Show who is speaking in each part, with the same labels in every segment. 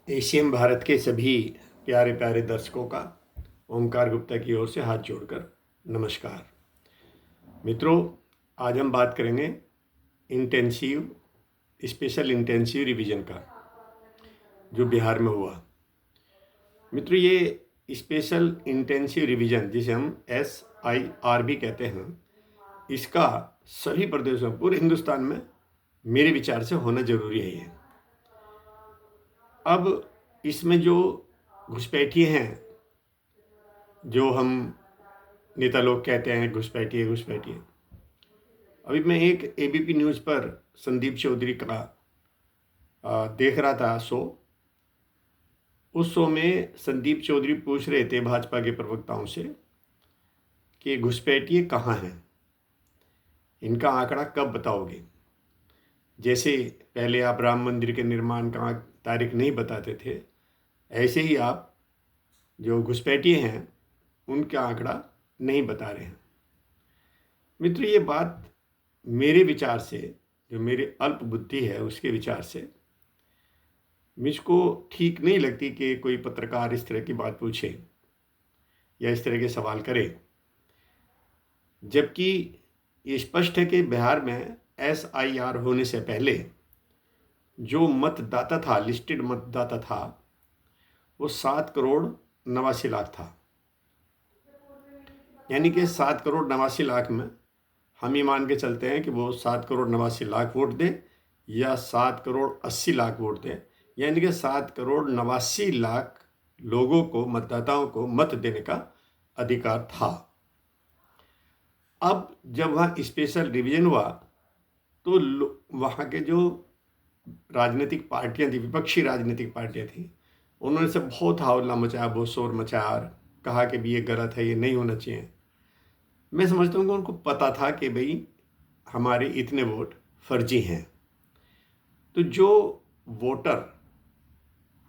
Speaker 1: Asian Bharat के सभी प्यारे प्यारे दर्शकों का ओमकार गुप्ता की ओर से हाथ जोड़कर नमस्कार। मित्रों, आज हम बात करेंगे स्पेशल इंटेंसिव रिवीजन का, जो बिहार में हुआ। मित्रों, ये स्पेशल इंटेंसिव रिवीजन, जिसे हम SIR भी कहते हैं, इसका सभी प्रदेशों, पूरे हिंदुस्तान में मेरे विचार से होना जरूरी है। ये अब इसमें जो घुसपैठिए हैं, जो हम नेता लोग कहते हैं घुसपैठिए, अभी मैं एक ABP न्यूज़ पर संदीप चौधरी का देख रहा था शो। उस शो में संदीप चौधरी पूछ रहे थे भाजपा के प्रवक्ताओं से कि घुसपैठिए कहाँ हैं, इनका आंकड़ा कब बताओगे। जैसे पहले आप राम मंदिर के निर्माण का तारीख नहीं बताते थे, ऐसे ही आप जो घुसपैठिए हैं उनका आंकड़ा नहीं बता रहे हैं। मित्र, ये बात मेरे विचार से, जो मेरी अल्प बुद्धि है उसके विचार से, मुझको ठीक नहीं लगती कि कोई पत्रकार इस तरह की बात पूछे या इस तरह के सवाल करे, जबकि ये स्पष्ट है कि बिहार में SIR होने से पहले जो मतदाता था, लिस्टेड मतदाता था, वो 7,89,00,000 था। यानी कि 7,89,00,000 में हम ये मान के चलते हैं कि वो 7,89,00,000 वोट दे या 7,80,00,000 वोट दे, यानी कि 7,89,00,000 लोगों को, मतदाताओं को मत देने का अधिकार था। अब जब वहाँ स्पेशल डिवीजन हुआ तो वहाँ के जो राजनीतिक पार्टियाँ थी, विपक्षी राजनीतिक पार्टियाँ थी, उन्होंने से बहुत हल्ला मचाया, बहुत शोर मचाया और कहा कि भी ये गलत है, ये नहीं होना चाहिए। मैं समझता हूँ कि उनको पता था कि भाई हमारे इतने वोट फर्जी हैं। तो जो वोटर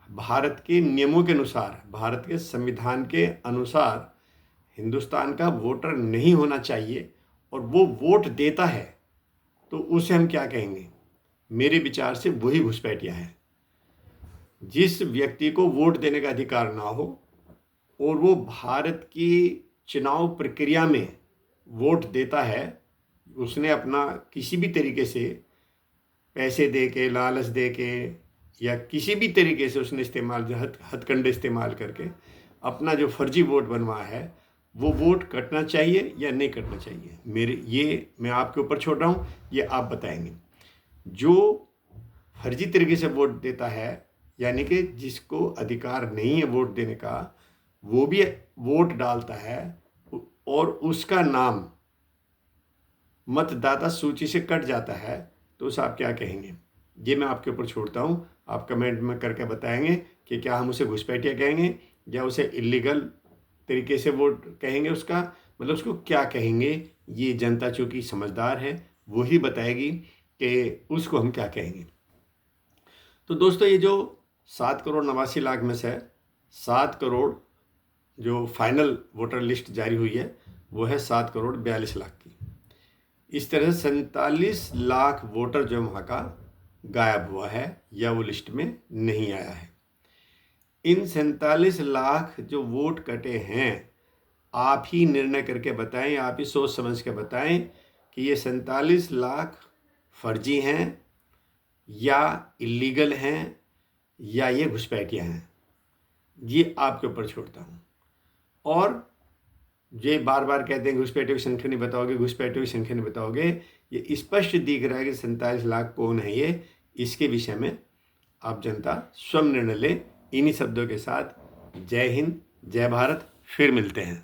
Speaker 1: भारत के नियमों के अनुसार, भारत के संविधान के अनुसार हिंदुस्तान का वोटर नहीं होना चाहिए और वो वोट देता है, तो उसे हम क्या कहेंगे? मेरे विचार से वही घुसपैठिया है। जिस व्यक्ति को वोट देने का अधिकार ना हो और वो भारत की चुनाव प्रक्रिया में वोट देता है, उसने अपना किसी भी तरीके से पैसे दे के, लालच दे के या किसी भी तरीके से उसने हथकंडे इस्तेमाल करके अपना जो फर्जी वोट बनवाया है, वो वोट कटना चाहिए या नहीं कटना चाहिए। मैं आपके ऊपर छोड़ रहा हूँ, ये आप बताएंगे। जो फर्जी तरीके से वोट देता है, यानी कि जिसको अधिकार नहीं है वोट देने का, वो भी वोट डालता है और उसका नाम मतदाता सूची से कट जाता है, तो उसे आप क्या कहेंगे? ये मैं आपके ऊपर छोड़ता हूँ। आप कमेंट में करके बताएंगे कि क्या हम उसे घुसपैठिया कहेंगे या उसे इलीगल तरीके से वोट कहेंगे, उसका मतलब उसको क्या कहेंगे। ये जनता चूँकि समझदार है, वही बताएगी कि उसको हम क्या कहेंगे। तो दोस्तों, ये जो 7,89,00,000 में से 7 करोड़ जो फाइनल वोटर लिस्ट जारी हुई है, वो है 7,42,00,000 की। इस तरह 47 लाख वोटर जो वहाँ का गायब हुआ है या वो लिस्ट में नहीं आया है। इन 47 लाख जो वोट कटे हैं, आप ही निर्णय करके बताएं, आप ही सोच समझ के बताएं कि ये 47 लाख फर्जी हैं या इलीगल हैं या ये घुसपैठिया हैं। ये आपके ऊपर छोड़ता हूँ। और ये बार बार कहते हैं घुसपैठियों की संख्या नहीं बताओगे, घुसपैठियों की संख्या नहीं बताओगे। ये स्पष्ट दिख रहा है कि 47 लाख कौन है ये। इसके विषय में आप जनता स्वयं निर्णय ले। इन्हीं शब्दों के साथ जय हिंद, जय भारत। फिर मिलते हैं।